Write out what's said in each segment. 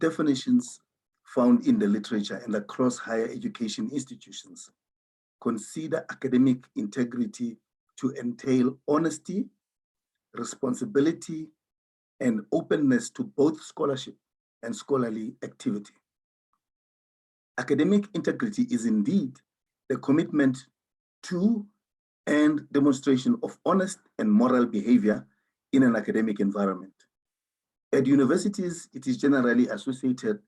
definitions found in the literature and across higher education institutions consider academic integrity to entail honesty, responsibility, and openness to both scholarship and scholarly activity. Academic integrity is indeed the commitment to and demonstration of honest and moral behavior in an academic environment. At universities, it is generally associated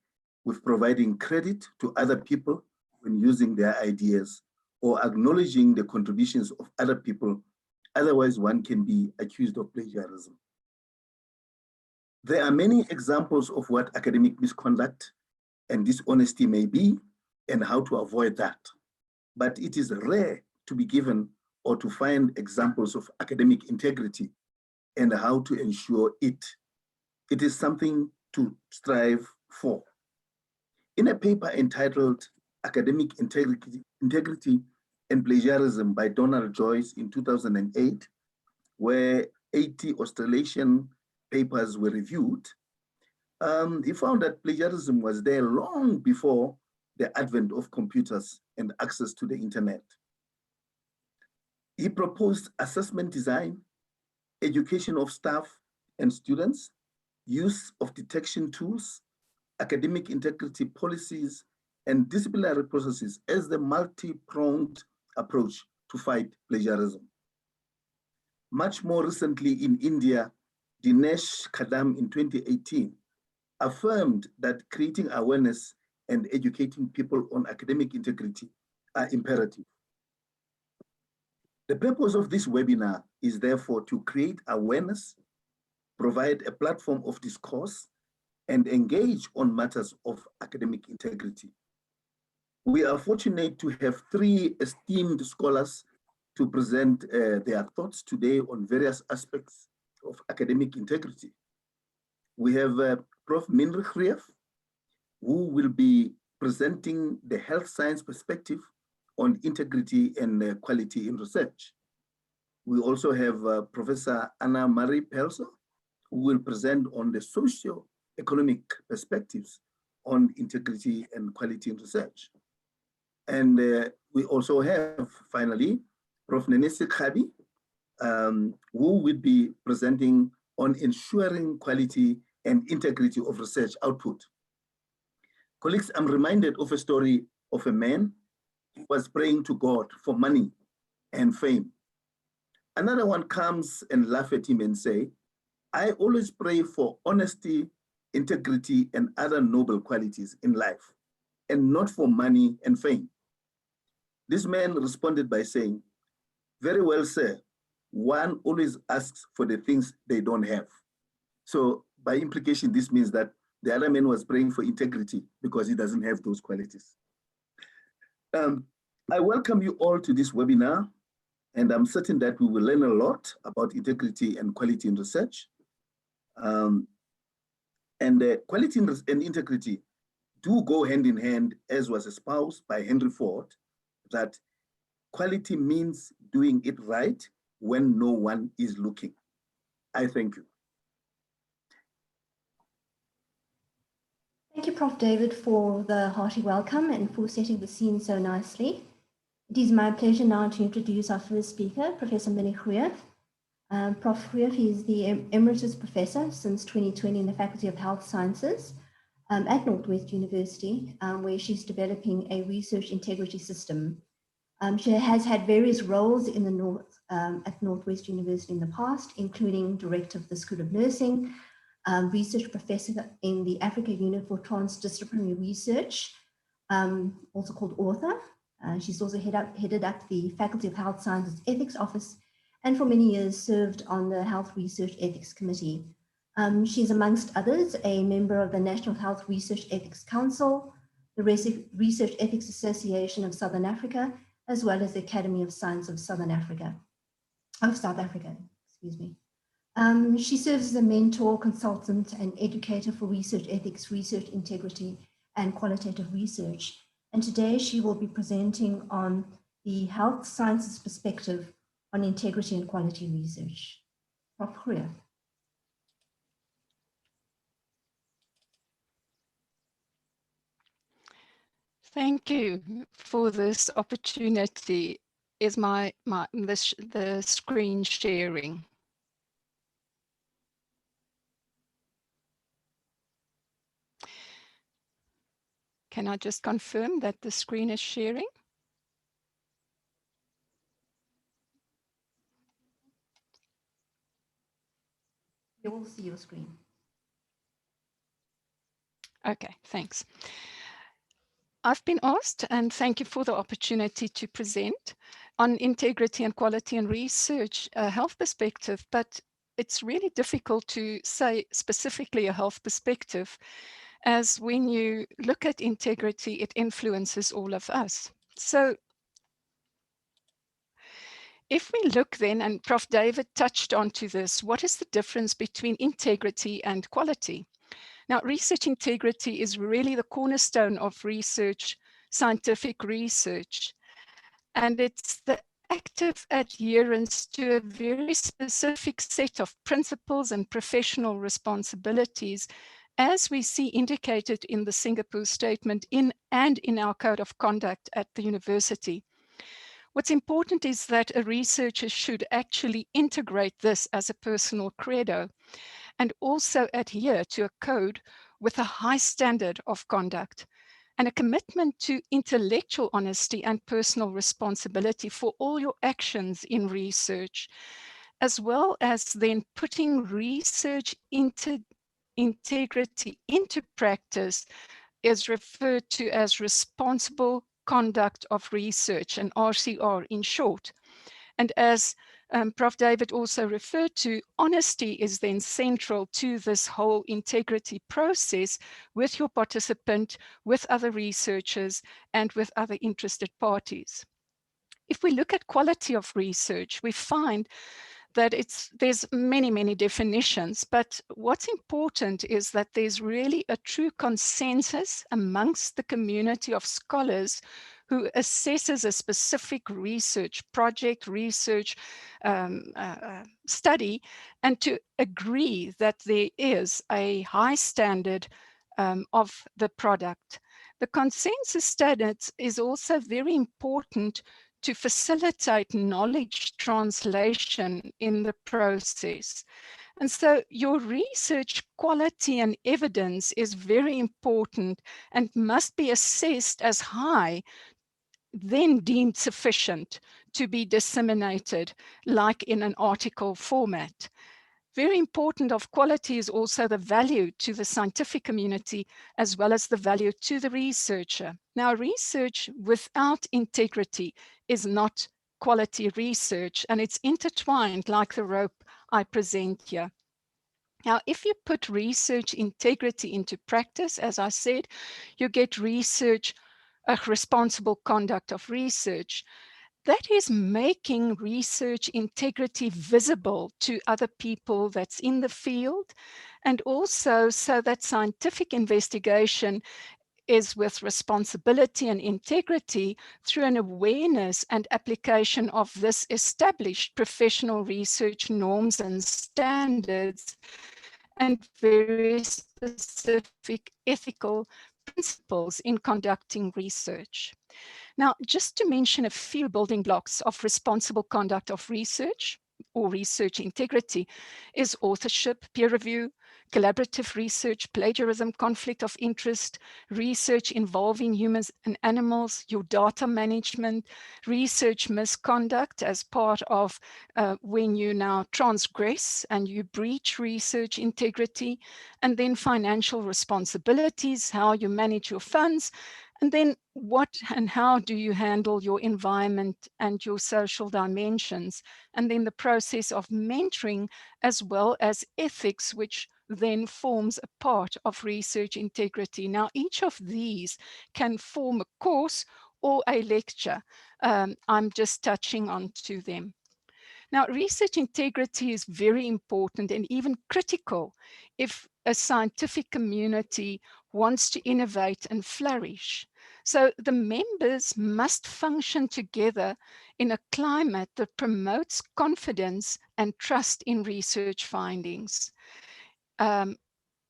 with providing credit to other people when using their ideas or acknowledging the contributions of other people. Otherwise, one can be accused of plagiarism. There are many examples of what academic misconduct and dishonesty may be and how to avoid that. But it is rare to be given or to find examples of academic integrity and how to ensure it. It is something to strive for. In a paper entitled Academic Integrity and Plagiarism by Donald Joyce in 2008, where 80 Australasian papers were reviewed, he found that plagiarism was there long before the advent of computers and access to the internet. He proposed assessment design, education of staff and students, use of detection tools, academic integrity policies, and disciplinary processes as the multi-pronged approach to fight plagiarism. Much more recently in India, Dinesh Kadam in 2018 affirmed that creating awareness and educating people on academic integrity are imperative. The purpose of this webinar is therefore to create awareness, provide a platform of discourse, and engage on matters of academic integrity. We are fortunate to have three esteemed scholars to present their thoughts today on various aspects of academic integrity. We have Prof. Minrich Rief, who will be presenting the health science perspective on integrity and quality in research. We also have Professor Anna Marie Pelso, who will present on the socio-economic perspectives on integrity and quality in research. And we also have, finally, Prof. Nenesi Khabi, who will be presenting on ensuring quality and integrity of research output. Colleagues, I'm reminded of a story of a man who was praying to God for money and fame. Another one comes and laugh at him and say, I always pray for honesty, integrity, and other noble qualities in life, and not for money and fame. This man responded by saying, very well, sir, one always asks for the things they don't have. So by implication, this means that the other man was praying for integrity because he doesn't have those qualities. I welcome you all to this webinar, and I'm certain that we will learn a lot about integrity and quality in research. Quality and integrity do go hand in hand, as was espoused by Henry Ford, that quality means doing it right when no one is looking. I thank you. Thank you, Prof. David, for the hearty welcome and for setting the scene so nicely. It is my pleasure now to introduce our first speaker, Professor Minrich Rief. Prof. Rief is the Emeritus Professor since 2020 in the Faculty of Health Sciences at Northwest University, where she's developing a research integrity system. She has had various roles in the at Northwest University in the past, including Director of the School of Nursing, Research Professor in the Africa Unit for Transdisciplinary Research, also called author. She's also headed up the Faculty of Health Sciences Ethics Office, and for many years served on the Health Research Ethics Committee. She's, amongst others, a member of the National Health Research Ethics Council, the Research Ethics Association of Southern Africa, as well as the Academy of Science of South Africa, excuse me. She serves as a mentor, consultant, and educator for research ethics, research integrity, and qualitative research. And today she will be presenting on the health sciences perspective on integrity and quality research. Prof. Rief. Thank you for this opportunity. Is the screen sharing? Can I just confirm that the screen is sharing? You will see your screen. Okay, thanks. I've been asked, and thank you for the opportunity to present on integrity and quality in research, a health perspective, but it's really difficult to say specifically a health perspective, as when you look at integrity, it influences all of us. So if we look then, and Prof. David touched onto this, what is the difference between integrity and quality? Now, research integrity is really the cornerstone of research, scientific research, and it's the active adherence to a very specific set of principles and professional responsibilities, as we see indicated in the Singapore Statement and in our Code of Conduct at the university. What's important is that a researcher should actually integrate this as a personal credo and also adhere to a code with a high standard of conduct and a commitment to intellectual honesty and personal responsibility for all your actions in research, as well as then putting research integrity into practice is referred to as responsible conduct of research, and RCR in short. And as Prof. David also referred to, honesty is then central to this whole integrity process with your participant, with other researchers, and with other interested parties. If we look at quality of research, we find that there's many definitions, but what's important is that there's really a true consensus amongst the community of scholars who assesses a specific research project, research study, and to agree that there is a high standard of the product. The consensus standards is also very important to facilitate knowledge translation in the process. And so your research quality and evidence is very important and must be assessed as high, then deemed sufficient to be disseminated, like in an article format. Very important of quality is also the value to the scientific community as well as the value to the researcher. Now, research without integrity is not quality research, and it's intertwined like the rope I present here. Now, if you put research integrity into practice, as I said, you get research, a responsible conduct of research. That is making research integrity visible to other people that's in the field, and also so that scientific investigation is with responsibility and integrity through an awareness and application of this established professional research norms and standards and very specific ethical principles in conducting research. Now, just to mention a few building blocks of responsible conduct of research or research integrity is authorship, peer review, collaborative research, plagiarism, conflict of interest, research involving humans and animals, your data management, research misconduct as part of when you now transgress and you breach research integrity, and then financial responsibilities, how you manage your funds, and then what and how do you handle your environment and your social dimensions? And then the process of mentoring as well as ethics, which then forms a part of research integrity. Now, each of these can form a course or a lecture. I'm just touching on to them. Now, research integrity is very important and even critical if a scientific community wants to innovate and flourish. So the members must function together in a climate that promotes confidence and trust in research findings.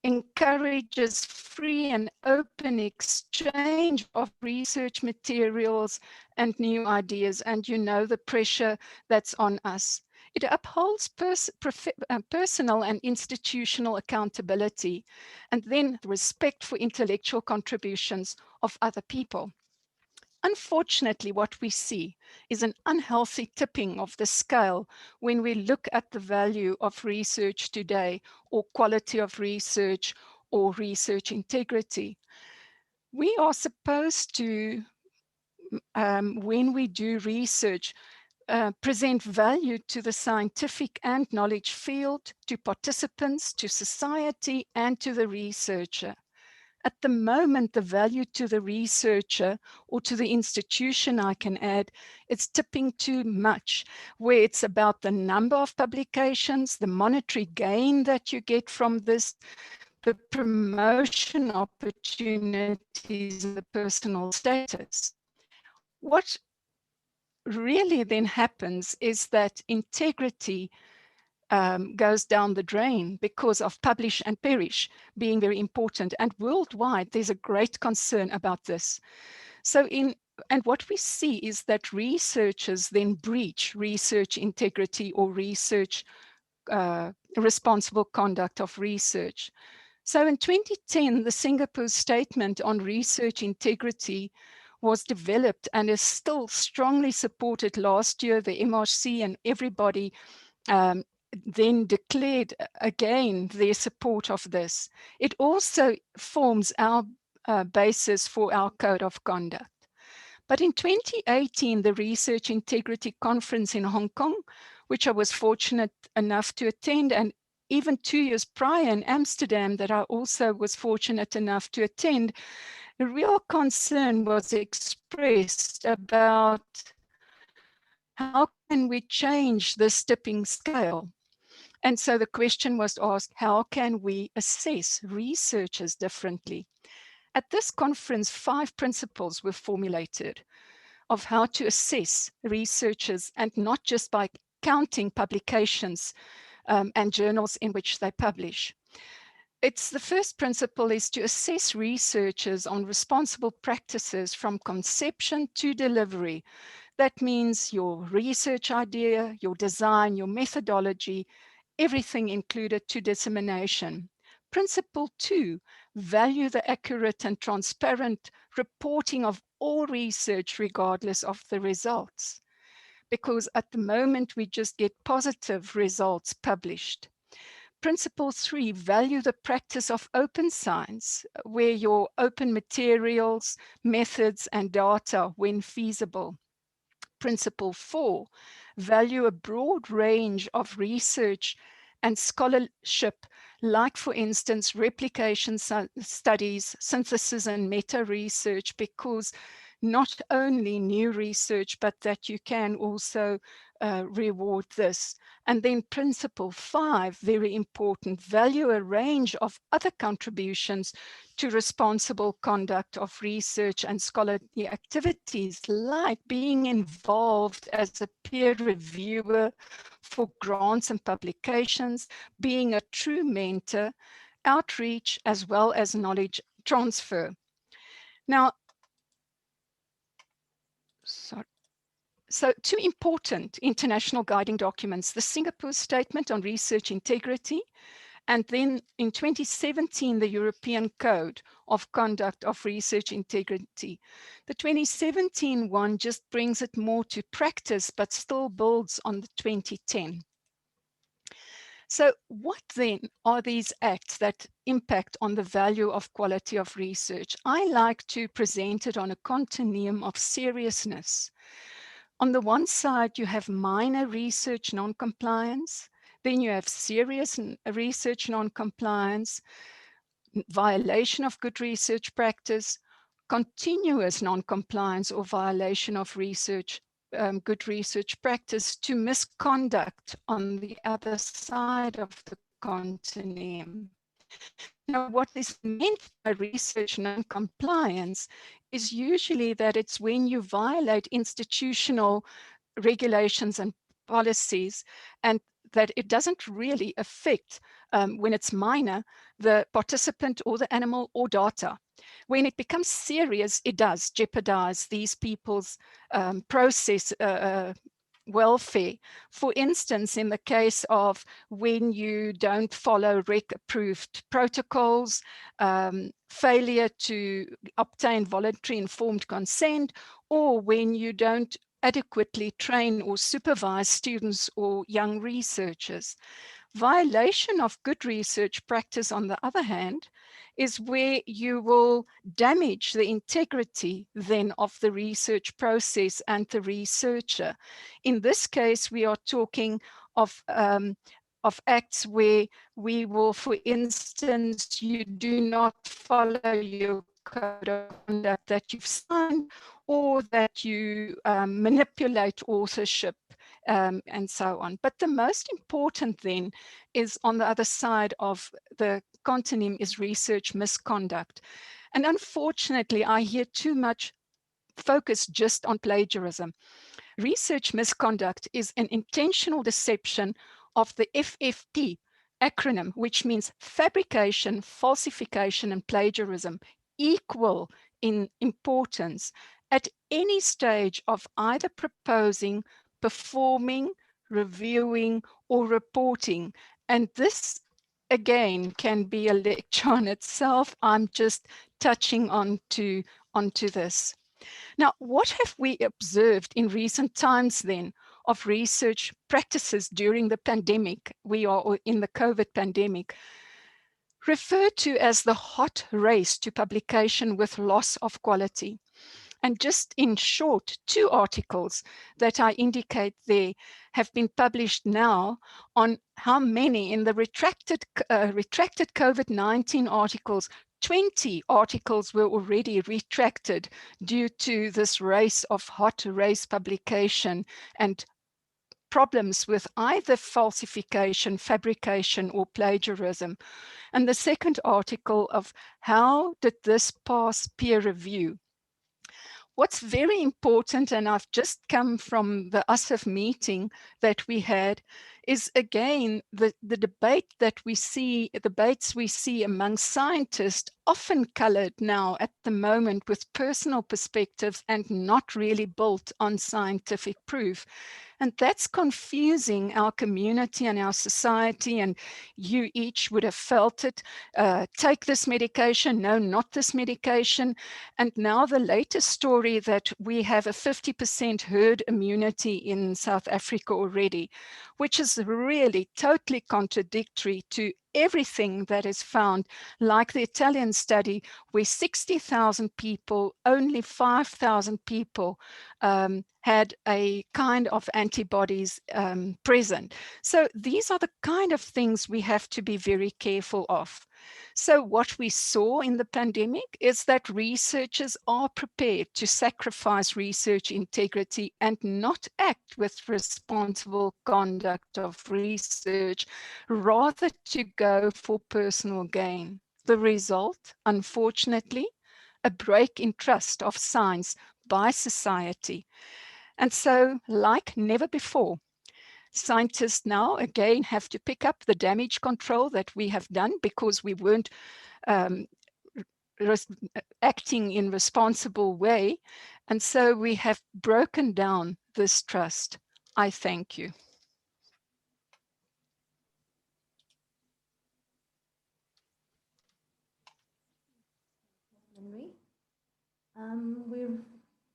encourages free and open exchange of research materials and new ideas, and you know the pressure that's on us. It upholds personal and institutional accountability, and then respect for intellectual contributions of other people. Unfortunately, what we see is an unhealthy tipping of the scale when we look at the value of research today, or quality of research, or research integrity. We are supposed to, when we do research, present value to the scientific and knowledge field, to participants, to society, and to the researcher. At the moment, the value to the researcher or to the institution, I can add, it's tipping too much, where it's about the number of publications, the monetary gain that you get from this, the promotion opportunities, the personal status. What really then happens is that integrity goes down the drain because of publish and perish being very important. And worldwide, there's a great concern about this. And what we see is that researchers then breach research integrity or research responsible conduct of research. So in 2010, the Singapore Statement on Research Integrity was developed and is still strongly supported. Last year, the MRC and everybody then declared again their support of this. It also forms our basis for our code of conduct. But in 2018, the Research Integrity Conference in Hong Kong, which I was fortunate enough to attend, and even 2 years prior in Amsterdam that I also was fortunate enough to attend, a real concern was expressed about how can we change this tipping scale? And so the question was asked, how can we assess researchers differently? At this conference, 5 principles were formulated of how to assess researchers, and not just by counting publications and journals in which they publish. The first principle is to assess researchers on responsible practices from conception to delivery. That means your research idea, your design, your methodology, everything included to dissemination. Principle 2, value the accurate and transparent reporting of all research regardless of the results. Because at the moment we just get positive results published. Principle 3, value the practice of open science, where your open materials, methods, and data when feasible. Principle 4, value a broad range of research and scholarship, like, for instance, replication studies, synthesis and meta-research, because not only new research, but that you can also reward this. And then principle 5, very important, value a range of other contributions to responsible conduct of research and scholarly activities, like being involved as a peer reviewer for grants and publications, being a true mentor, outreach, as well as knowledge transfer. Now, so 2 important international guiding documents, the Singapore Statement on Research Integrity, and then in 2017, the European Code of Conduct of Research Integrity. The 2017 one just brings it more to practice, but still builds on the 2010. So what then are these acts that impact on the value of quality of research? I like to present it on a continuum of seriousness. On the one side, you have minor research non-compliance, then you have serious research non-compliance, violation of good research practice, continuous non-compliance or violation of research, good research practice, to misconduct on the other side of the continuum. Now, what is meant by research non-compliance is usually that it's when you violate institutional regulations and policies, and that it doesn't really affect when it's minor, the participant or the animal or data. When it becomes serious, it does jeopardize these people's process welfare. For instance, in the case of when you don't follow REC-approved protocols, failure to obtain voluntary informed consent, or when you don't adequately train or supervise students or young researchers. Violation of good research practice, on the other hand, is where you will damage the integrity then of the research process and the researcher. In this case, we are talking of acts where we will, for instance, you do not follow your code of conduct that you've signed, or that you manipulate authorship, and so on. But the most important then is on the other side of the contonym is research misconduct. And unfortunately, I hear too much focus just on plagiarism. Research misconduct is an intentional deception of the FFP acronym, which means fabrication, falsification, and plagiarism, equal in importance at any stage of either proposing, performing, reviewing, or reporting. And this, again, can be a lecture on itself. I'm just touching onto this. Now, what have we observed in recent times then of research practices during the pandemic? We are in the COVID pandemic, referred to as the hot race to publication with loss of quality. And just in short, 2 articles that I indicate there have been published now on how many in the retracted COVID-19 articles. 20 articles were already retracted due to this race of hot race publication and problems with either falsification, fabrication, or plagiarism. And the second article of how did this pass peer review? What's very important, and I've just come from the USF meeting that we had, is again the debate that we see, debates we see among scientists, often colored now at the moment with personal perspectives and not really built on scientific proof. And that's confusing our community and our society, and you each would have felt it. Take this medication, no, not this medication. And now the latest story that we have a 50% herd immunity in South Africa already, which is really totally contradictory to everything that is found, like the Italian study where 60,000 people, only 5,000 people had a kind of antibodies present. So these are the kind of things we have to be very careful of. So what we saw in the pandemic is that researchers are prepared to sacrifice research integrity and not act with responsible conduct of research, rather to go for personal gain. The result, unfortunately, a break in trust of science by society. And so, like never before, scientists now again have to pick up the damage control that we have done because we weren't acting in a responsible way. And so we have broken down this trust. I thank you.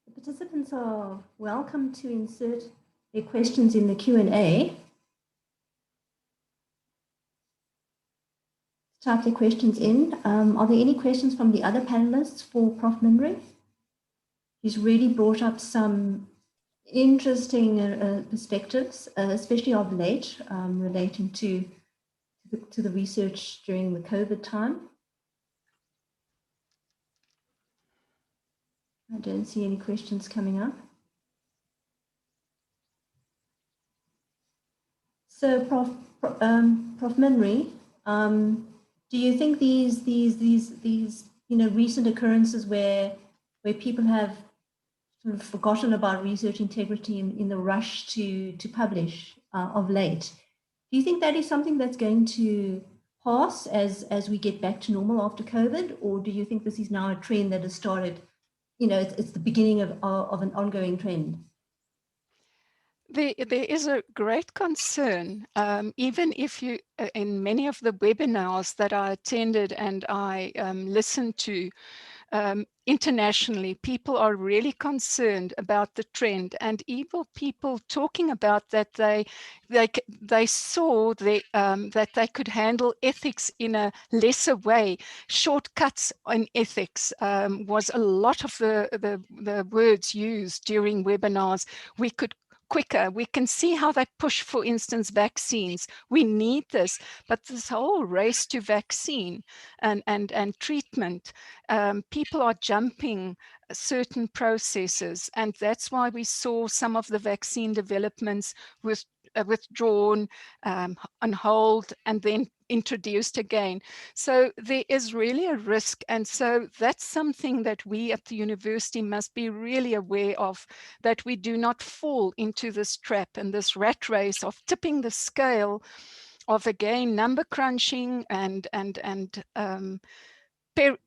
The participants are welcome to insert their questions in the Q&A. Type their questions in. Are there any questions from the other panelists for Prof. Minri? He's really brought up some interesting perspectives, especially of late, relating to the research during the COVID time. I don't see any questions coming up. So, Prof. Minri, do you think these recent occurrences where people have sort of forgotten about research integrity in the rush to publish of late, do you think that is something that's going to pass as we get back to normal after COVID, or do you think this is now a trend that has started? You know, it's the beginning of an ongoing trend. There is a great concern, even if you, in many of the webinars that I attended and I listened to internationally, people are really concerned about the trend, and even people talking about that they saw that they could handle ethics in a lesser way. Shortcuts in ethics was a lot of the words used during webinars. We could quicker. We can see how they push, for instance, vaccines. We need this, but this whole race to vaccine and treatment, people are jumping certain processes, and that's why we saw some of the vaccine developments withdrawn, on hold, and then introduced again. So there is really a risk, and so that's something that we at the university must be really aware of, that we do not fall into this trap and this rat race of tipping the scale of, again, number crunching and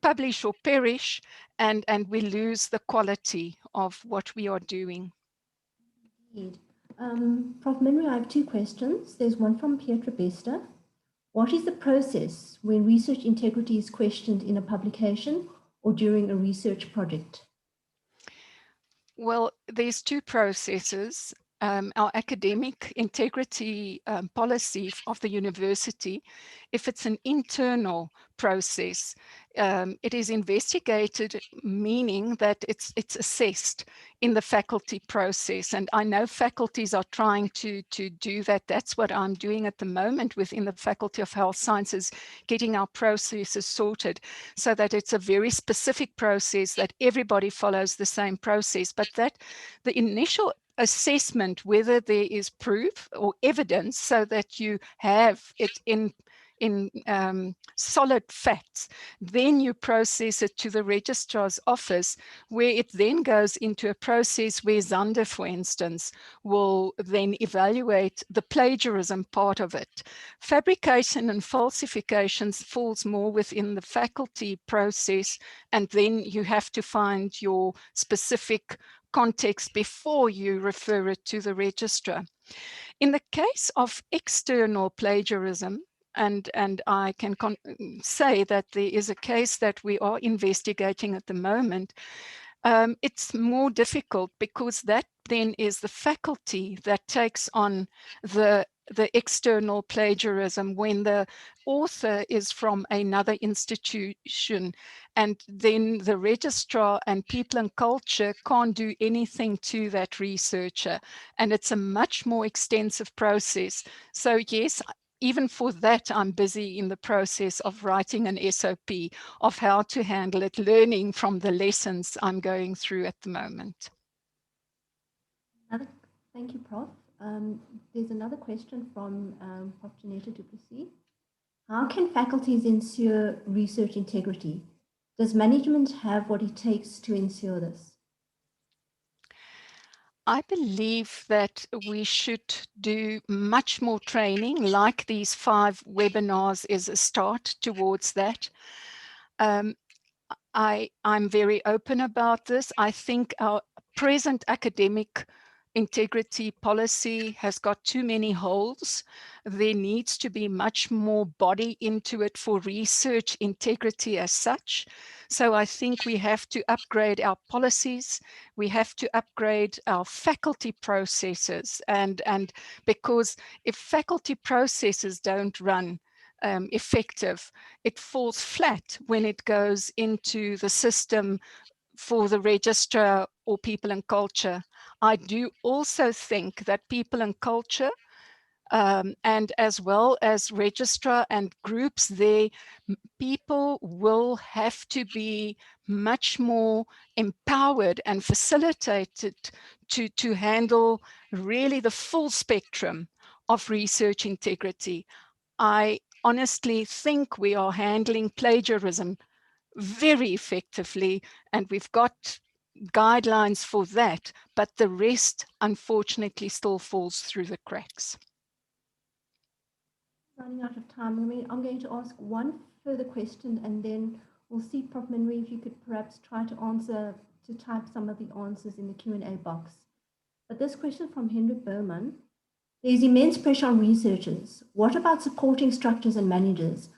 publish or perish, and we lose the quality of what we are doing. Indeed. Prof. Minru, I have two questions. There's one from Pietra Bester. What is the process when research integrity is questioned in a publication or during a research project? Well, there's two processes. Our academic integrity policy of the university, if it's an internal process, it is investigated, meaning that it's assessed in the faculty process. And I know faculties are trying to do that. That's what I'm doing at the moment within the Faculty of Health Sciences, getting our processes sorted so that it's a very specific process, that everybody follows the same process. But that the initial assessment, whether there is proof or evidence, so that you have it in solid facts, then you process it to the registrar's office, where it then goes into a process where Zander, for instance, will then evaluate the plagiarism part of it. Fabrication and falsifications falls more within the faculty process, and then you have to find your specific context before you refer it to the registrar. In the case of external plagiarism, and I can say that there is a case that we are investigating at the moment, it's more difficult, because that then is the faculty that takes on the external plagiarism when the author is from another institution, and then the registrar and people and culture can't do anything to that researcher, and it's a much more extensive process. So yes, even for that, I'm busy in the process of writing an SOP of how to handle it, learning from the lessons I'm going through at the moment. Thank you, Prof. There's another question from Prof. Janetta Duplessis. How can faculties ensure research integrity? Does management have what it takes to ensure this? I believe that we should do much more training, like these 5 webinars is a start towards that. I'm very open about this. I think our present academic integrity policy has got too many holes. There needs to be much more body into it for research integrity as such. So I think we have to upgrade our policies. We have to upgrade our faculty processes. And because if faculty processes don't run effective, it falls flat when it goes into the system for the registrar or people and culture. I do also think that people and culture, and as well as registrar and groups there, people will have to be much more empowered and facilitated to handle really the full spectrum of research integrity. I honestly think we are handling plagiarism very effectively, and we've got guidelines for that, but the rest, unfortunately, still falls through the cracks. Running out of time. I'm going to ask one further question, and then we'll see, Prof. Minri, if you could perhaps try to type some of the answers in the Q&A box. But this question from Hendrik Berman: there's immense pressure on researchers. What about supporting structures and managers?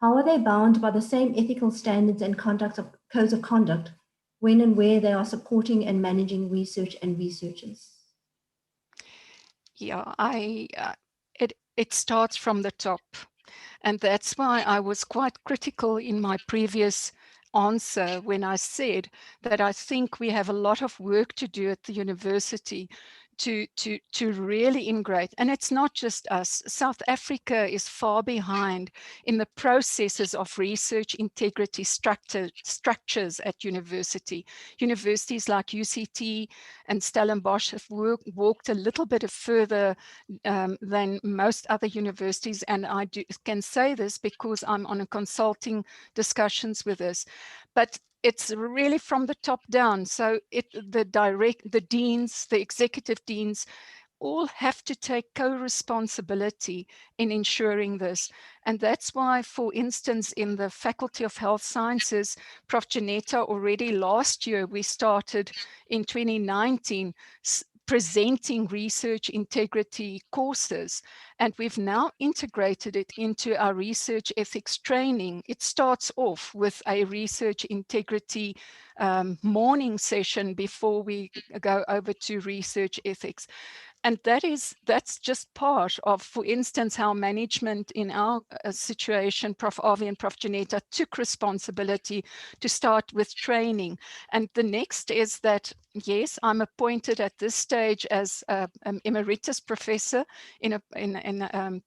How are they bound by the same ethical standards and codes of conduct when and where they are supporting and managing research and researchers? Yeah, it starts from the top. And that's why I was quite critical in my previous answer when I said that I think we have a lot of work to do at the university to really integrate. And it's not just us. South Africa is far behind in the processes of research integrity structures at university. Universities like UCT and Stellenbosch have walked a little bit further than most other universities. And I can say this because I'm on a consulting discussions with this. But it's really from the top down. So the deans, the executive deans, all have to take co-responsibility in ensuring this. And that's why, for instance, in the Faculty of Health Sciences, Prof. Janetta, already last year, we started in 2019, presenting research integrity courses, and we've now integrated it into our research ethics training. It starts off with a research integrity morning session before we go over to research ethics. And that's just part of, for instance, how management in our situation, Prof. Avi and Prof. Janetta, took responsibility to start with training. And the next is that, yes, I'm appointed at this stage as an emeritus professor in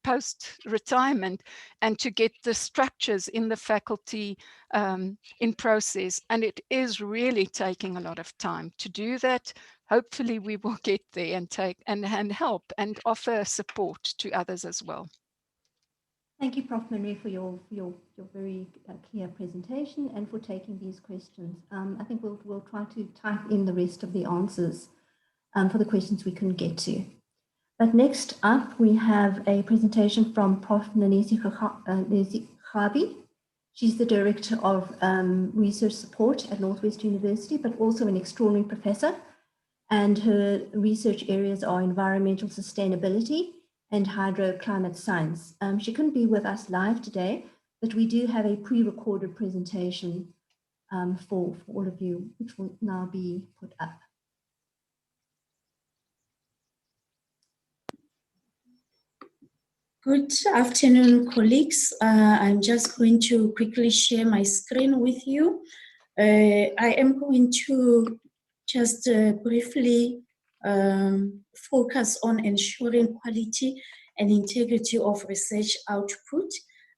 post-retirement, and to get the structures in the faculty in process. And it is really taking a lot of time to do that. Hopefully we will get there and take and help and offer support to others as well. Thank you, Prof. Minri, for your very clear presentation and for taking these questions. I think we'll try to type in the rest of the answers for the questions we couldn't get to. But next up, we have a presentation from Prof. Nanesi Khabi. She's the Director of Research Support at Northwest University, but also an extraordinary professor. And her research areas are environmental sustainability and hydroclimate science. She couldn't be with us live today, but we do have a pre-recorded presentation for all of you, which will now be put up. Good afternoon, colleagues. I'm just going to quickly share my screen with you. I am going to just briefly focus on ensuring quality and integrity of research output.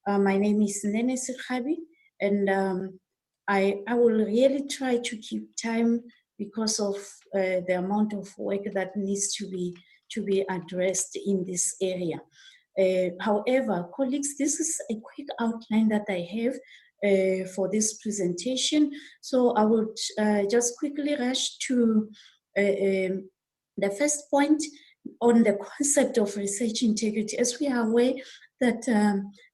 My name is Nanesi Khabi, and I will really try to keep time because of the amount of work that needs to be addressed in this area. However, colleagues, this is a quick outline that I have for this presentation. So I would just quickly rush to the first point on the concept of research integrity. As we are aware that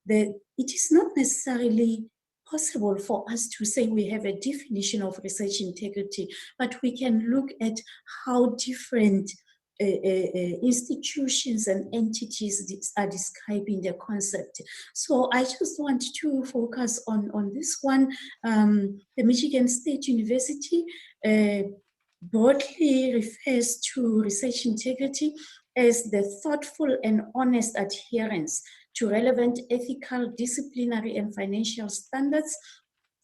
it is not necessarily possible for us to say we have a definition of research integrity, but we can look at how different institutions and entities are describing the concept. So I just want to focus on this one. The Michigan State University broadly refers to research integrity as the thoughtful and honest adherence to relevant ethical, disciplinary, and financial standards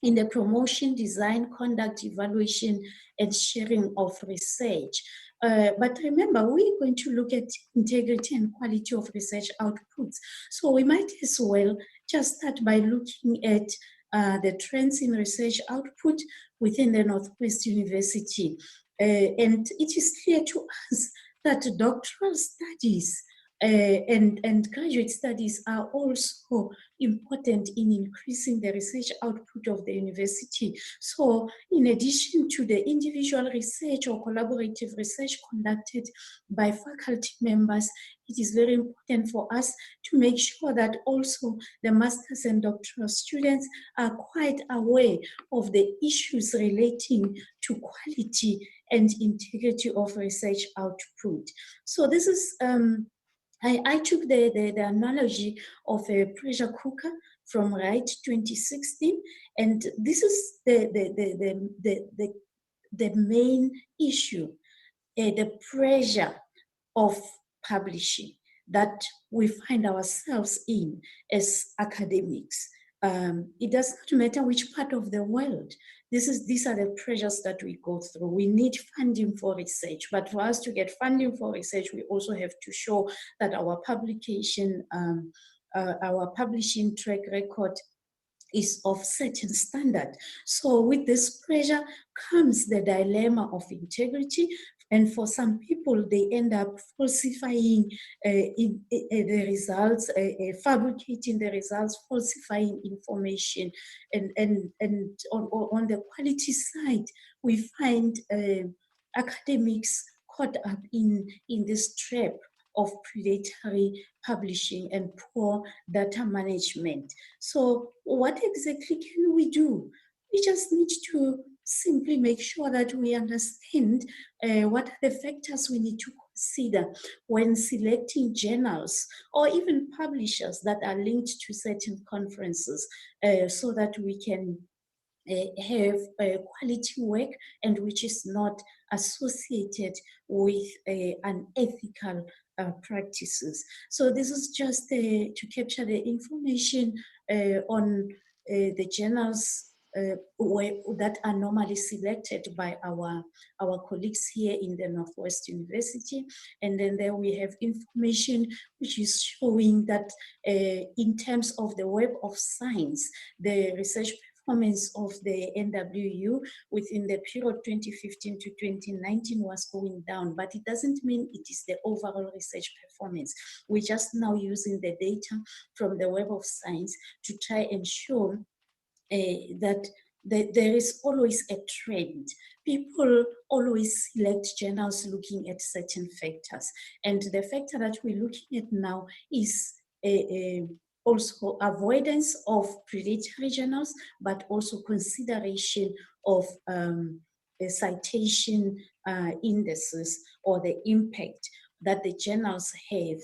in the promotion, design, conduct, evaluation, and sharing of research. But remember, we're going to look at integrity and quality of research outputs. So we might as well just start by looking at the trends in research output within the Northwest University. And it is clear to us that doctoral studies and graduate studies are also important in increasing the research output of the university. So in addition to the individual research or collaborative research conducted by faculty members, it is very important for us to make sure that also the master's and doctoral students are quite aware of the issues relating to quality and integrity of research output. So this is, I took the analogy of a pressure cooker from Wright 2016, and this is the main issue, the pressure of publishing that we find ourselves in as academics. It does not matter which part of the world. These are the pressures that we go through. We need funding for research, but for us to get funding for research, we also have to show that our publication, our publishing track record is of certain standard. So with this pressure comes the dilemma of integrity. And for some people, they end up falsifying the results, fabricating the results, falsifying information. And on the quality side, we find academics caught up in this trap of predatory publishing and poor data management. So what exactly can we do? We just need to simply make sure that we understand what are the factors we need to consider when selecting journals or even publishers that are linked to certain conferences, so that we can have quality work and which is not associated with unethical practices. So this is just to capture the information on the journals that are normally selected by our colleagues here in the Northwest University. And then there we have information which is showing that in terms of the Web of Science, the research performance of the NWU within the period 2015 to 2019 was going down, but it doesn't mean it is the overall research performance. We're just now using the data from the Web of Science to try and show that there is always a trend. People always select journals looking at certain factors. And the factor that we're looking at now is also avoidance of predatory journals, but also consideration of citation indices or the impact that the journals have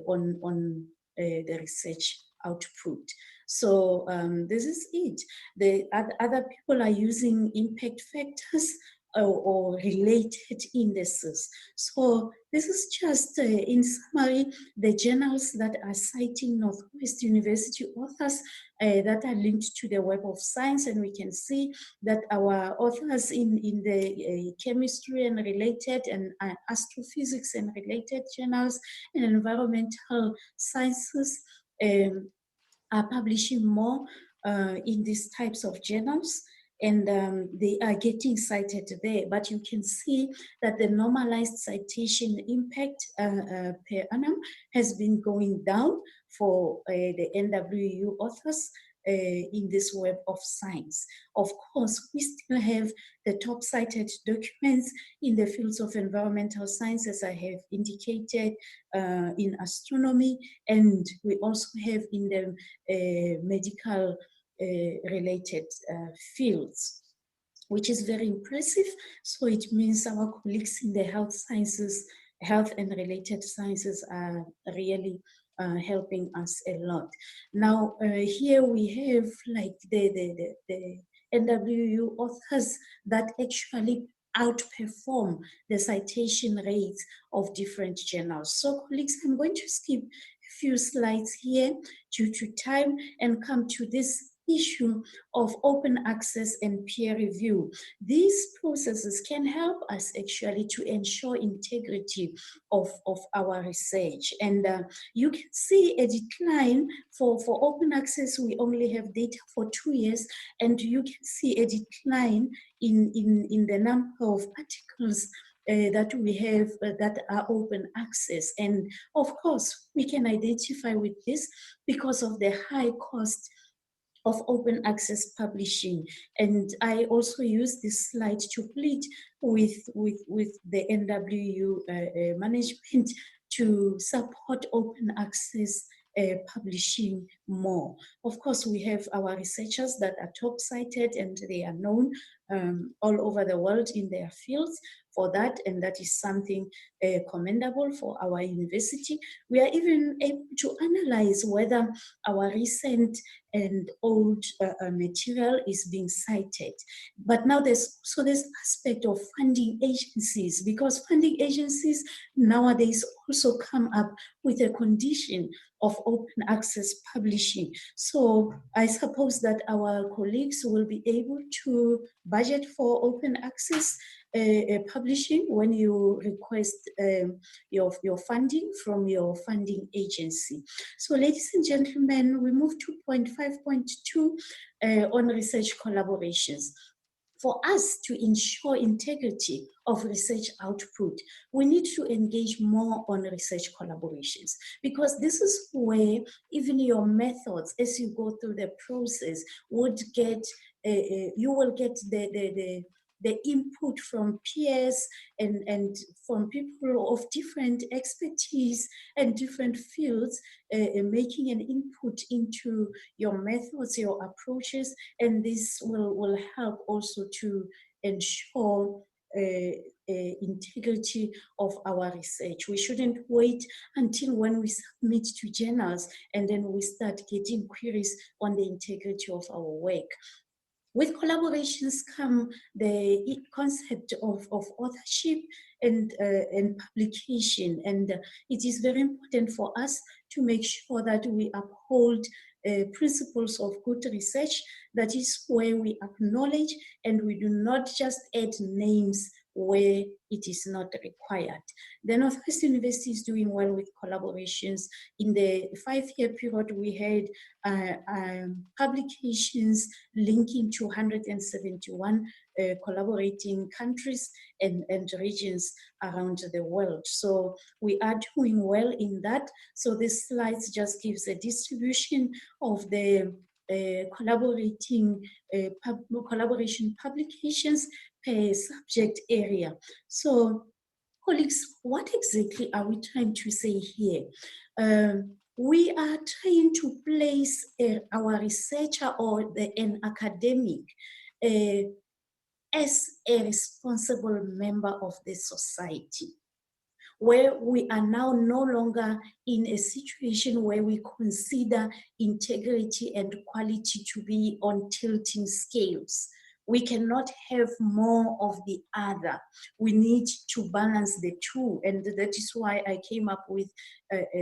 on the research output. So this is it. The other people are using impact factors or related indices. So this is just, in summary, the journals that are citing Northwest University authors that are linked to the Web of Science, and we can see that our authors in the chemistry and related and astrophysics and related journals and environmental sciences are publishing more in these types of journals, and they are getting cited there. But you can see that the normalized citation impact per annum has been going down for the NWU authors in this Web of Science. Of course, we still have the top cited documents in the fields of environmental science, as I have indicated, in astronomy, and we also have in the medical related fields, which is very impressive. So it means our colleagues in the health sciences, health and related sciences are really helping us a lot. Now here we have like the NWU authors that actually outperform the citation rates of different journals. So colleagues, I'm going to skip a few slides here due to time and come to this issue of open access and peer review. These processes can help us actually to ensure integrity of our research. And you can see a decline for open access. We only have data for 2 years, and you can see a decline in the number of articles that we have that are open access. And of course, we can identify with this because of the high cost of open access publishing. And I also use this slide to plead with the NWU management to support open access publishing more. Of course, we have our researchers that are top cited and they are known all over the world in their fields for that, and that is something commendable for our university. We are even able to analyze whether our recent and old material is being cited. But now there's this aspect of funding agencies, because funding agencies nowadays also come up with a condition of open access publishing. So I suppose that our colleagues will be able to budget for open access publishing when you request your funding from your funding agency. So ladies and gentlemen, we move to point 5.2 on research collaborations. For us to ensure integrity of research output, we need to engage more on research collaborations, because this is where even your methods, as you go through the process, would get, you will get the input from peers and from people of different expertise and different fields, making an input into your methods, your approaches, and this will help also to ensure integrity of our research. We shouldn't wait until when we submit to journals and then we start getting queries on the integrity of our work. With collaborations come the concept of authorship and publication, and it is very important for us to make sure that we uphold principles of good research. That is where we acknowledge and we do not just add names where it is not required. The Northwest University is doing well with collaborations. In the 5-year period, we had publications linking to 171 collaborating countries and regions around the world. So we are doing well in that. So this slide just gives a distribution of the collaboration publications per subject area. So colleagues, what exactly are we trying to say here? We are trying to place our researcher or an academic as a responsible member of the society, where we are now no longer in a situation where we consider integrity and quality to be on tilting scales. We cannot have more of the other. We need to balance the two, and that is why I came up with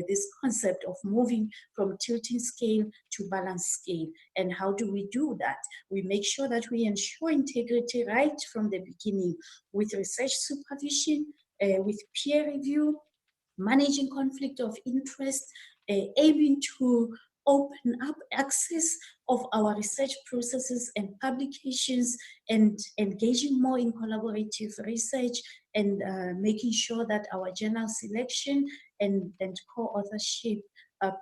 this concept of moving from tilting scale to balance scale. And how do we do that? We make sure that we ensure integrity right from the beginning with research supervision, with peer review, managing conflict of interest, aiming to open up access of our research processes and publications, and engaging more in collaborative research, and making sure that our journal selection and co-authorship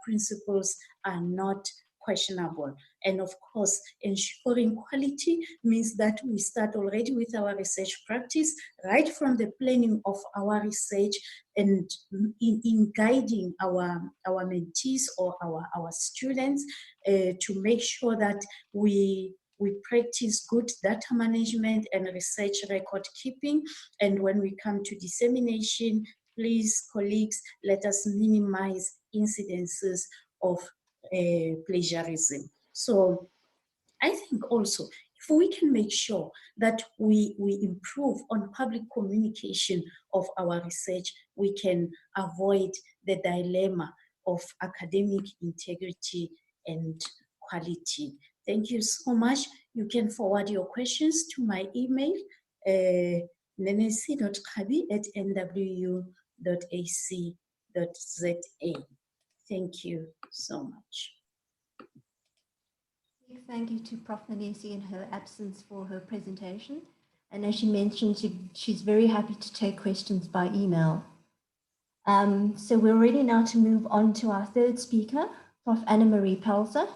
principles are not questionable. And of course, ensuring quality means that we start already with our research practice, right from the planning of our research, and in guiding our mentees or our students to make sure that we practice good data management and research record keeping. And when we come to dissemination, please, colleagues, let us minimize incidences of plagiarism. So I think also, if we can make sure that we improve on public communication of our research, we can avoid the dilemma of academic integrity and quality. Thank you so much. You can forward your questions to my email, nenesi.kabi@nwu.ac.za. Thank you so much. Thank you to Prof. Nenesi in her absence for her presentation. And as she mentioned, she's very happy to take questions by email. So we're ready now to move on to our third speaker, Prof. Anne-Marie Pelzer.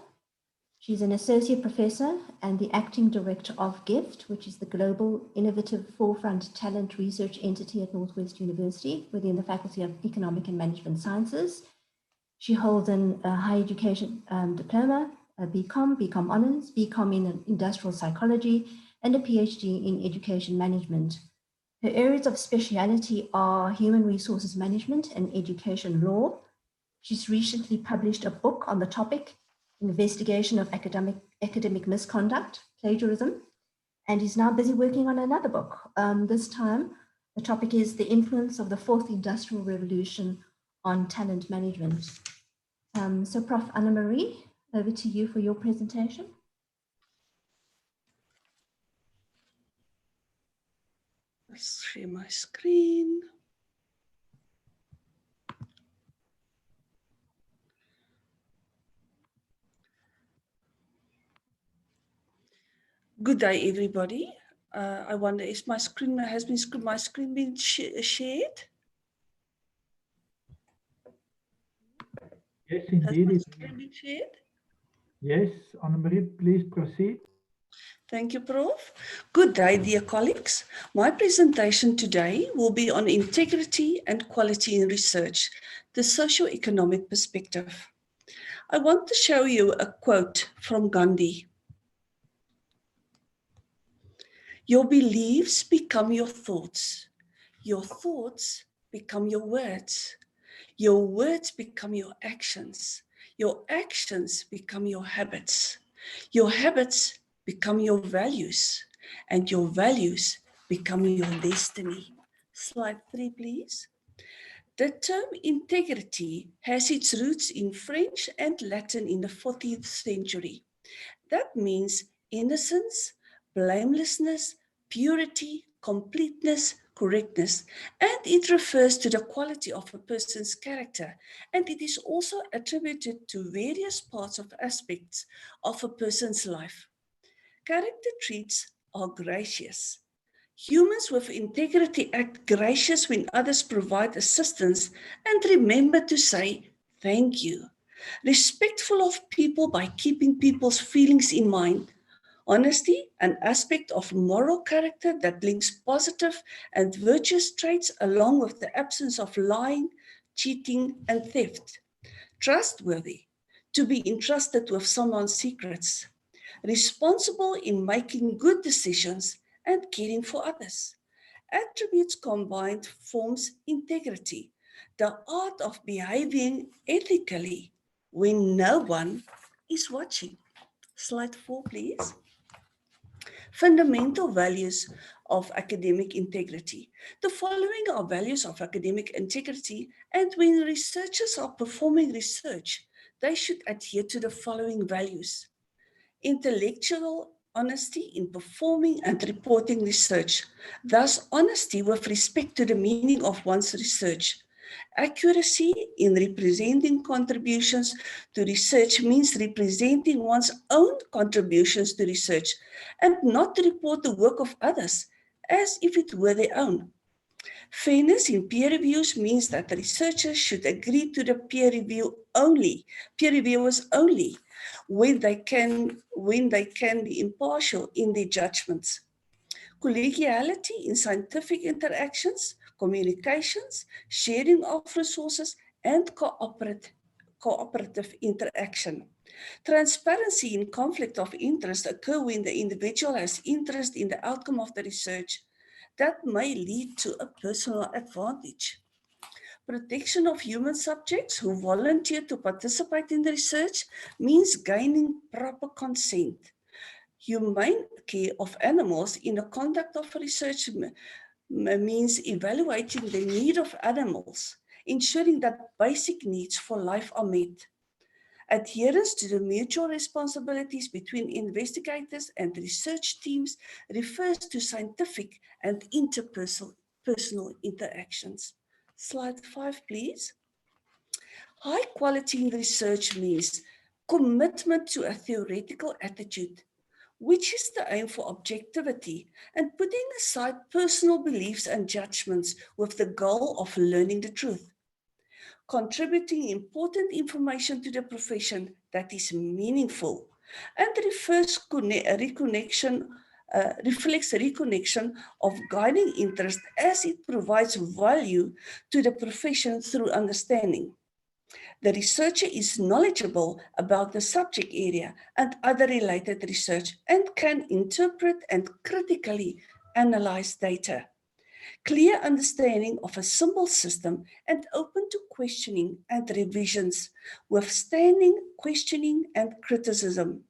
She's an associate professor and the acting director of GIFT, which is the Global Innovative Forefront Talent Research Entity at Northwest University within the Faculty of Economic and Management Sciences. She holds a higher education diploma, a BCom honors, BCom in industrial psychology, and a PhD in education management. Her areas of speciality are human resources management and education law. She's recently published a book on the topic, Investigation of Academic Misconduct, Plagiarism, and is now busy working on another book. This time, the topic is the influence of the fourth industrial revolution on talent management. So Prof. Anne-Marie, over to you for your presentation. I'll share my screen. Good day, everybody. I wonder, is my screen been shared? Yes, indeed. Has my screen been shared? Yes, Anne-Marie, please proceed. Thank you, Prof. Good day, dear colleagues. My presentation today will be on integrity and quality in research, the socio-economic perspective. I want to show you a quote from Gandhi. Your beliefs become your thoughts become your words become your actions become your habits become your values, and your values become your destiny. Slide 3, please. The term integrity has its roots in French and Latin in the 14th century. That means innocence, blamelessness, purity, completeness, correctness, and it refers to the quality of a person's character, and it is also attributed to various parts of aspects of a person's life. Character traits are gracious. Humans with integrity act gracious when others provide assistance and remember to say thank you. Respectful of people by keeping people's feelings in mind. Honesty, an aspect of moral character that links positive and virtuous traits along with the absence of lying, cheating, and theft. Trustworthy, to be entrusted with someone's secrets. Responsible in making good decisions and caring for others. Attributes combined forms integrity, the art of behaving ethically when no one is watching. Slide 4, please. Fundamental values of academic integrity. The following are values of academic integrity, and when researchers are performing research, they should adhere to the following values. Intellectual honesty in performing and reporting research, thus honesty with respect to the meaning of one's research. Accuracy in representing contributions to research means representing one's own contributions to research and not to report the work of others as if it were their own. Fairness in peer reviews means that the researchers should agree to the peer reviewers only, when they can be impartial in their judgments. Collegiality in scientific interactions, communications, sharing of resources, and cooperative interaction. Transparency in conflict of interest occur when the individual has interest in the outcome of the research that may lead to a personal advantage. Protection of human subjects who volunteer to participate in the research means gaining proper consent. Humane care of animals in the conduct of research means evaluating the need of animals, ensuring that basic needs for life are met. Adherence to the mutual responsibilities between investigators and research teams refers to scientific and interpersonal interactions. Slide 5, please. High quality in research means commitment to a theoretical attitude. which is the aim for objectivity and putting aside personal beliefs and judgments with the goal of learning the truth. Contributing important information to the profession that is meaningful and reflects reconnection of guiding interest as it provides value to the profession through understanding. The researcher is knowledgeable about the subject area and other related research and can interpret and critically analyze data. Clear understanding of a simple system and open to questioning and revisions, withstanding questioning and criticism.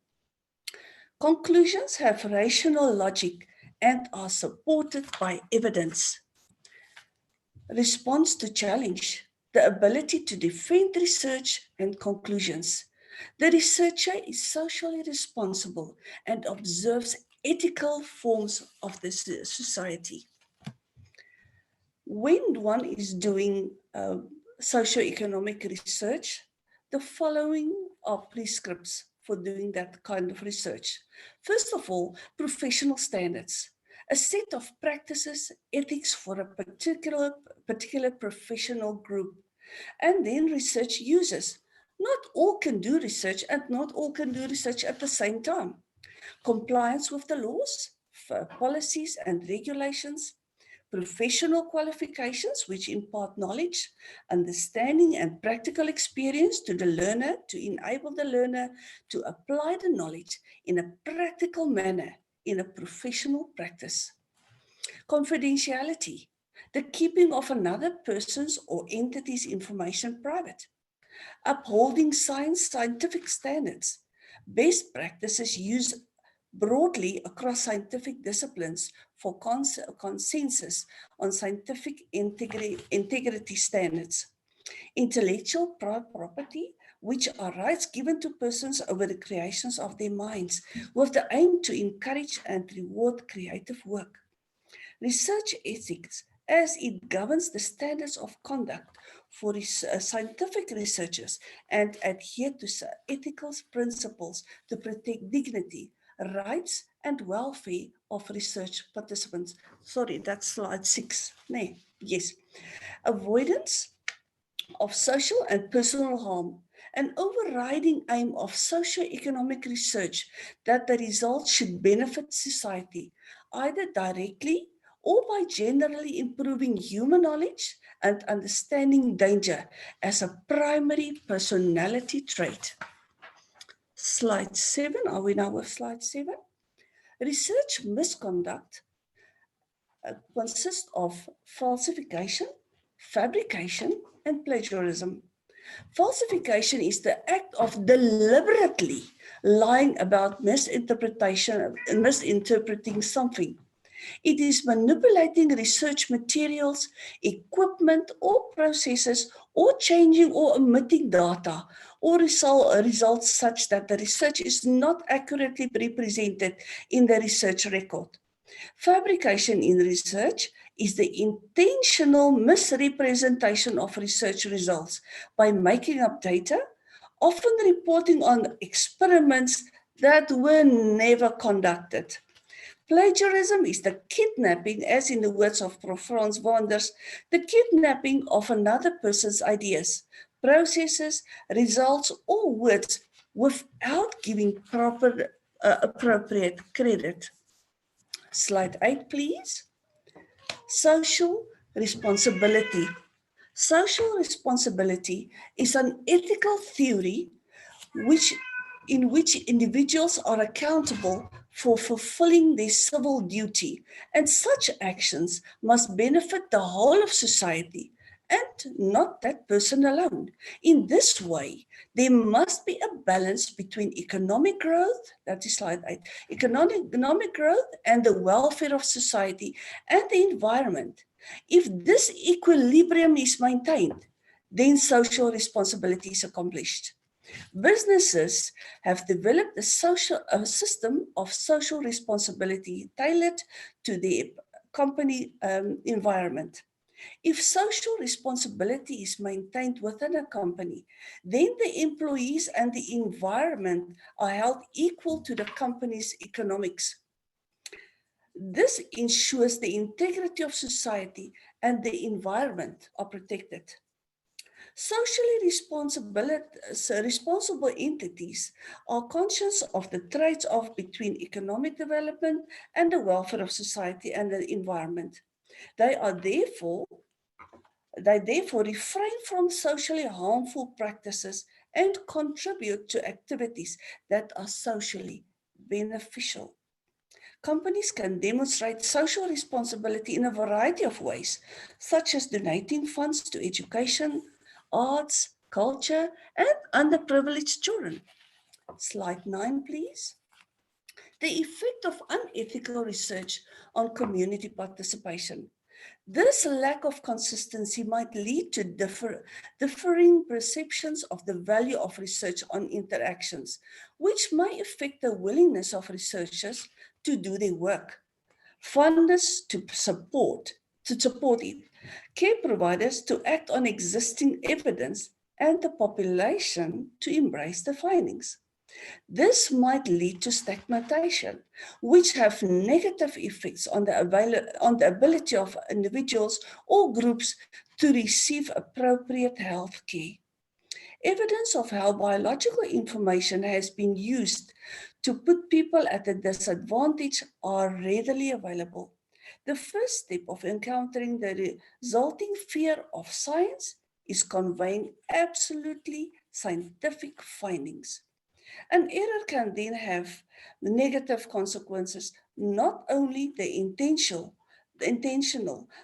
Conclusions have rational logic and are supported by evidence. Response to challenge, the ability to defend research and conclusions. The researcher is socially responsible and observes ethical forms of the society. When one is doing socioeconomic research, the following are prescripts for doing that kind of research. First of all, professional standards, a set of practices, ethics for a particular professional group, and then research users. Not all can do research and not all can do research at the same time. Compliance with the laws, policies and regulations, professional qualifications which impart knowledge, understanding and practical experience to the learner to enable the learner to apply the knowledge in a practical manner in a professional practice. Confidentiality, the keeping of another person's or entity's information private. Upholding scientific standards. Best practices used broadly across scientific disciplines for consensus on scientific integrity standards. Intellectual property, which are rights given to persons over the creations of their minds, with the aim to encourage and reward creative work. Research ethics, as it governs the standards of conduct for scientific researchers and adhere to ethical principles to protect dignity, rights and welfare of research participants. Sorry, that's slide 6. Nee, yes. Avoidance of social and personal harm, an overriding aim of socio-economic research that the results should benefit society, either directly or by generally improving human knowledge and understanding danger as a primary personality trait. Slide 7, are we now with slide 7? Research misconduct consists of falsification, fabrication, and plagiarism. Falsification is the act of deliberately lying about misinterpreting something. It is manipulating research materials, equipment, or processes, or changing or omitting data, or results such that the research is not accurately represented in the research record. Fabrication in research is the intentional misrepresentation of research results by making up data, often reporting on experiments that were never conducted. Plagiarism is the kidnapping, as in the words of Prof. Frans Wanders, the kidnapping of another person's ideas, processes, results, or words without giving appropriate credit. Slide 8, please. Social responsibility. Social responsibility is an ethical theory in which individuals are accountable for fulfilling their civil duty, and such actions must benefit the whole of society and not that person alone. In this way, there must be a balance between economic growth, that is slide 8, economic growth and the welfare of society and the environment. If this equilibrium is maintained, then social responsibility is accomplished. Businesses have developed a system of social responsibility tailored to their company environment. If social responsibility is maintained within a company, then the employees and the environment are held equal to the company's economics. This ensures the integrity of society and the environment are protected. Socially responsible entities are conscious of the trade-off between economic development and the welfare of society and the environment. They therefore refrain from socially harmful practices and contribute to activities that are socially beneficial. Companies can demonstrate social responsibility in a variety of ways, such as donating funds to education, arts, culture, and underprivileged children. Slide 9, please. The effect of unethical research on community participation. This lack of consistency might lead to differing perceptions of the value of research on interactions, which may affect the willingness of researchers to do their work, funders to support it, care providers to act on existing evidence, and the population to embrace the findings. This might lead to stigmatization, which have negative effects on the ability of individuals or groups to receive appropriate health care. Evidence of how biological information has been used to put people at a disadvantage are readily available. The first step of encountering the resulting fear of science is conveying absolutely scientific findings. An error can then have negative consequences, not only the intentional,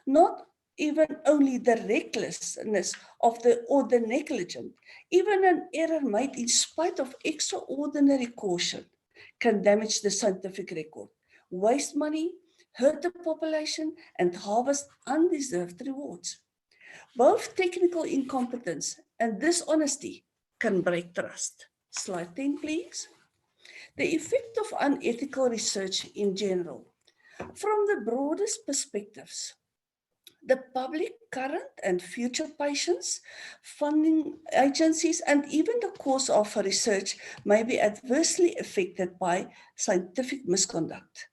not even only the recklessness of the negligent. Even an error made in spite of extraordinary caution can damage the scientific record, waste money, hurt the population, and harvest undeserved rewards. Both technical incompetence and dishonesty can break trust. Slide 10, please. The effect of unethical research in general. From the broadest perspectives, the public, current and future patients, funding agencies, and even the course of research may be adversely affected by scientific misconduct.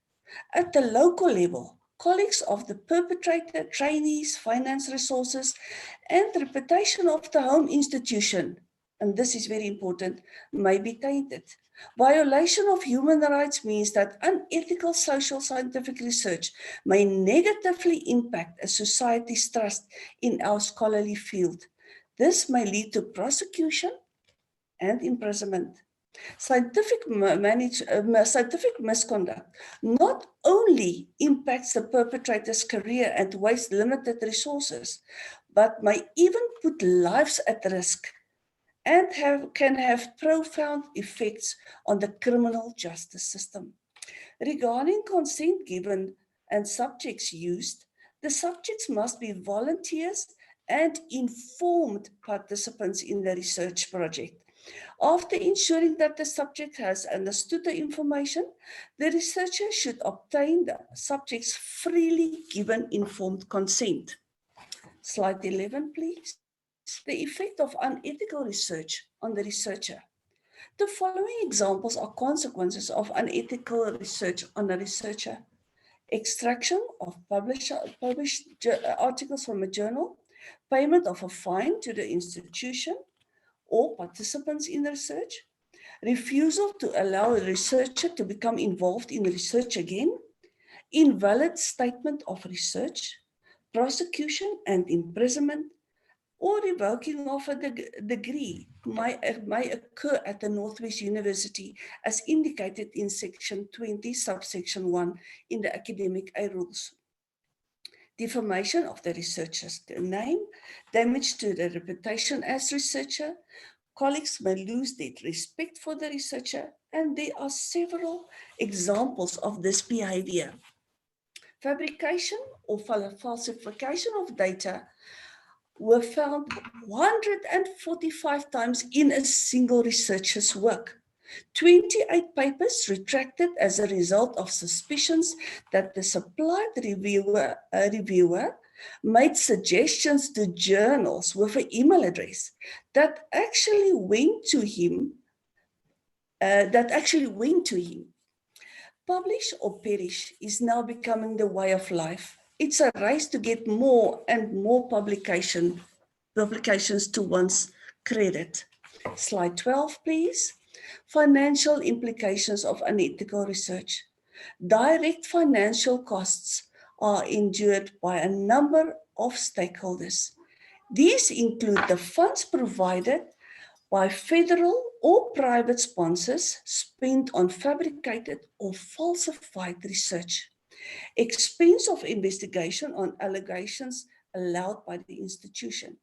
At the local level, colleagues of the perpetrator, trainees, finance resources, and reputation of the home institution, and this is very important, may be tainted. Violation of human rights means that unethical social scientific research may negatively impact a society's trust in our scholarly field. This may lead to prosecution and imprisonment. Scientific misconduct not only impacts the perpetrator's career and wastes limited resources, but may even put lives at risk and can have profound effects on the criminal justice system. Regarding consent given and subjects used, the subjects must be volunteers and informed participants in the research project. After ensuring that the subject has understood the information, the researcher should obtain the subject's freely given informed consent. Slide 11, please. The effect of unethical research on the researcher. The following examples are consequences of unethical research on a researcher. Extraction of published articles from a journal, payment of a fine to the institution or participants in the research, refusal to allow a researcher to become involved in research again, invalid statement of research, prosecution and imprisonment, or revoking of a degree may occur at the Northwest-University as indicated in section 20, subsection 1 in the academic aid rules. Defamation of the researcher's name, damage to the reputation as researcher, colleagues may lose their respect for the researcher, and there are several examples of this behavior. Fabrication or falsification of data were found 145 times in a single researcher's work. 28 papers retracted as a result of suspicions that the supplied reviewer made suggestions to journals with an email address that actually went to him. Publish or perish is now becoming the way of life. It's a race to get more and more publications to one's credit. Slide 12, please. Financial implications of unethical research. Direct financial costs are endured by a number of stakeholders. These include the funds provided by federal or private sponsors spent on fabricated or falsified research, expense of investigation on allegations allowed by the institution,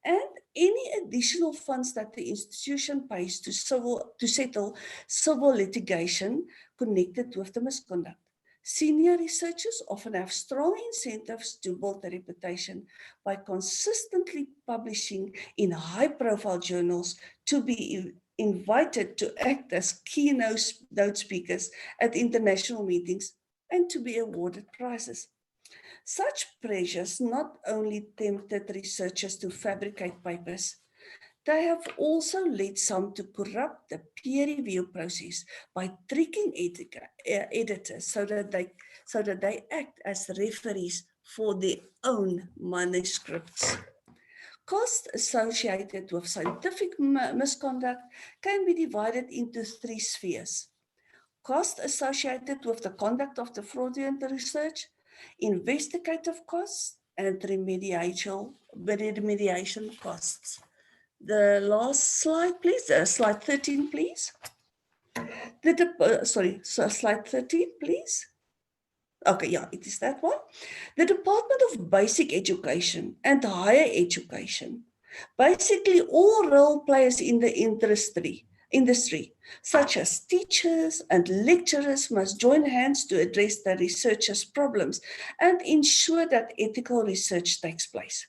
and any additional funds that the institution pays to settle civil litigation connected with the misconduct. Senior researchers often have strong incentives to build a reputation by consistently publishing in high-profile journals, to be invited to act as keynote speakers at international meetings, and to be awarded prizes. Such pressures not only tempted researchers to fabricate papers, they have also led some to corrupt the peer review process by tricking editors so that they act as referees for their own manuscripts. Costs associated with scientific misconduct can be divided into three spheres: costs associated with the conduct of the fraudulent research, investigative costs, and remediation costs. The last slide, please. Slide 13, please. Slide 13, please. Okay, yeah, it is that one. The Department of Basic Education and Higher Education, basically all role players in the industry, such as teachers and lecturers, must join hands to address the researchers' problems and ensure that ethical research takes place.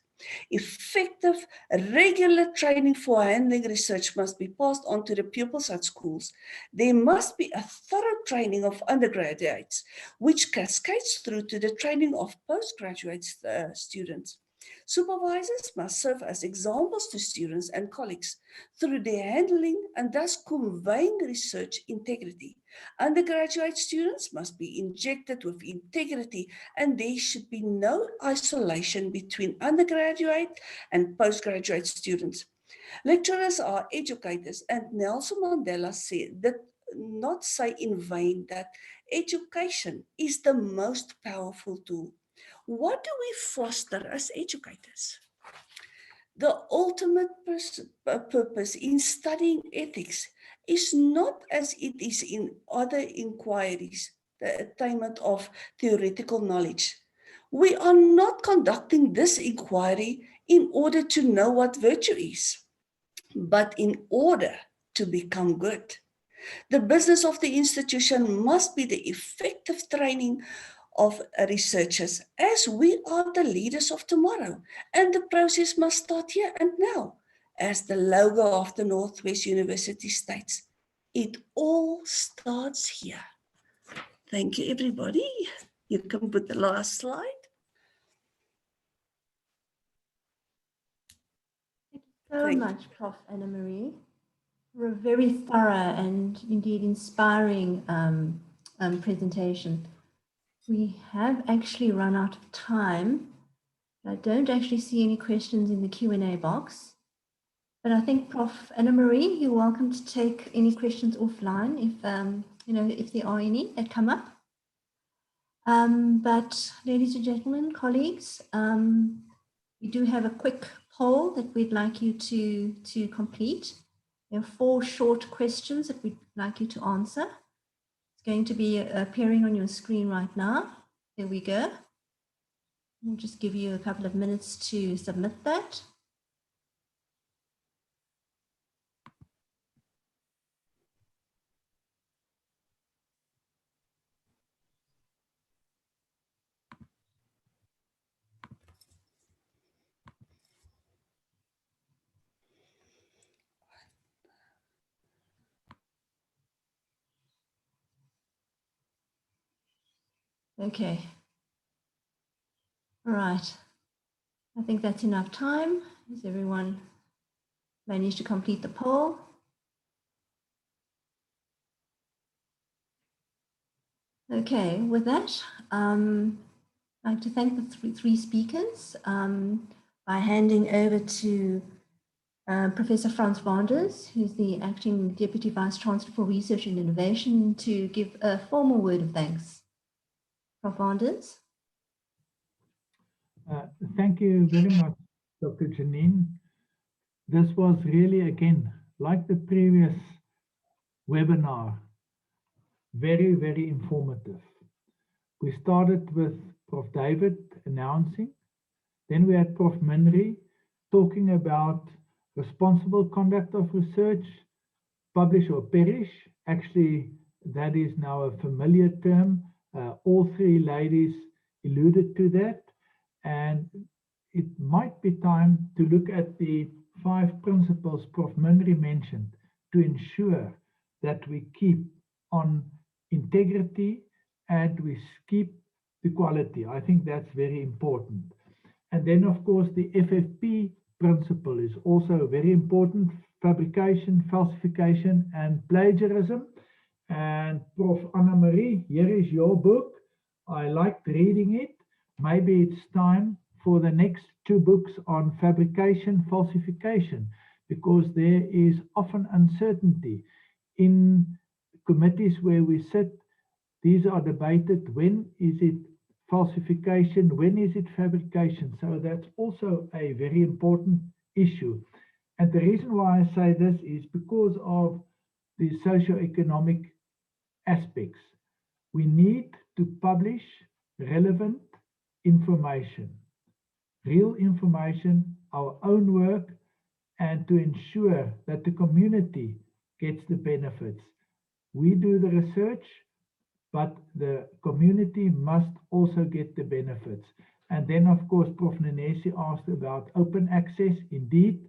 Effective, regular training for handling research must be passed on to the pupils at schools. There must be a thorough training of undergraduates, which cascades through to the training of postgraduate students. Supervisors must serve as examples to students and colleagues through their handling and thus conveying research integrity. Undergraduate students must be injected with integrity, and there should be no isolation between undergraduate and postgraduate students. Lecturers are educators, and Nelson Mandela did not say in vain that education is the most powerful tool. What do we foster as educators? The ultimate purpose in studying ethics is not, as it is in other inquiries, the attainment of theoretical knowledge. We are not conducting this inquiry in order to know what virtue is, but in order to become good. The business of the institution must be the effective training of researchers, as we are the leaders of tomorrow, and the process must start here and now. As the logo of the Noordwes-Universiteit states, it all starts here. Thank you, everybody. You can put the last slide. Thank you so much, Prof. Anna-Marie, for a very thorough and indeed inspiring presentation. We have actually run out of time. I don't actually see any questions in the Q&A box, but I think Prof. Anna-Marie, you're welcome to take any questions offline if there are any that come up. But ladies and gentlemen, colleagues, we do have a quick poll that we'd like you to complete. There are 4 short questions that we'd like you to answer. Going to be appearing on your screen right now. There we go. We'll just give you a couple of minutes to submit that. Okay. All right. I think that's enough time. Has everyone managed to complete the poll? Okay, with that, I'd like to thank the three speakers by handing over to Professor Frans Wanders, who's the Acting Deputy Vice Chancellor for Research and Innovation, to give a formal word of thanks. Prof. Wanders. Thank you very much, Dr. Janine. This was really, again, like the previous webinar, very, very informative. We started with Prof. David announcing, then we had Prof. Minri talking about responsible conduct of research, publish or perish. Actually, that is now a familiar term. All three ladies alluded to that. And it might be time to look at the 5 principles Prof. Minri mentioned to ensure that we keep on integrity and we keep the quality. I think that's very important. And then, of course, the FFP principle is also very important: fabrication, falsification, and plagiarism. And Prof. Anna-Marie, here is your book. I liked reading it. Maybe it's time for the next 2 books on fabrication, falsification, because there is often uncertainty in committees where we sit. These are debated. When is it falsification? When is it fabrication? So that's also a very important issue. And the reason why I say this is because of the socioeconomic aspects. We need to publish relevant information, real information, our own work, and to ensure that the community gets the benefits. We do the research, but the community must also get the benefits. And then, of course, Prof. Nanesi asked about open access. Indeed,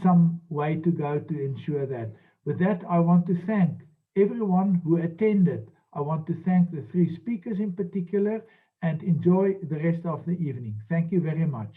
some way to go to ensure that. With that, I want to thank everyone who attended. I want to thank the 3 speakers in particular, and enjoy the rest of the evening. Thank you very much.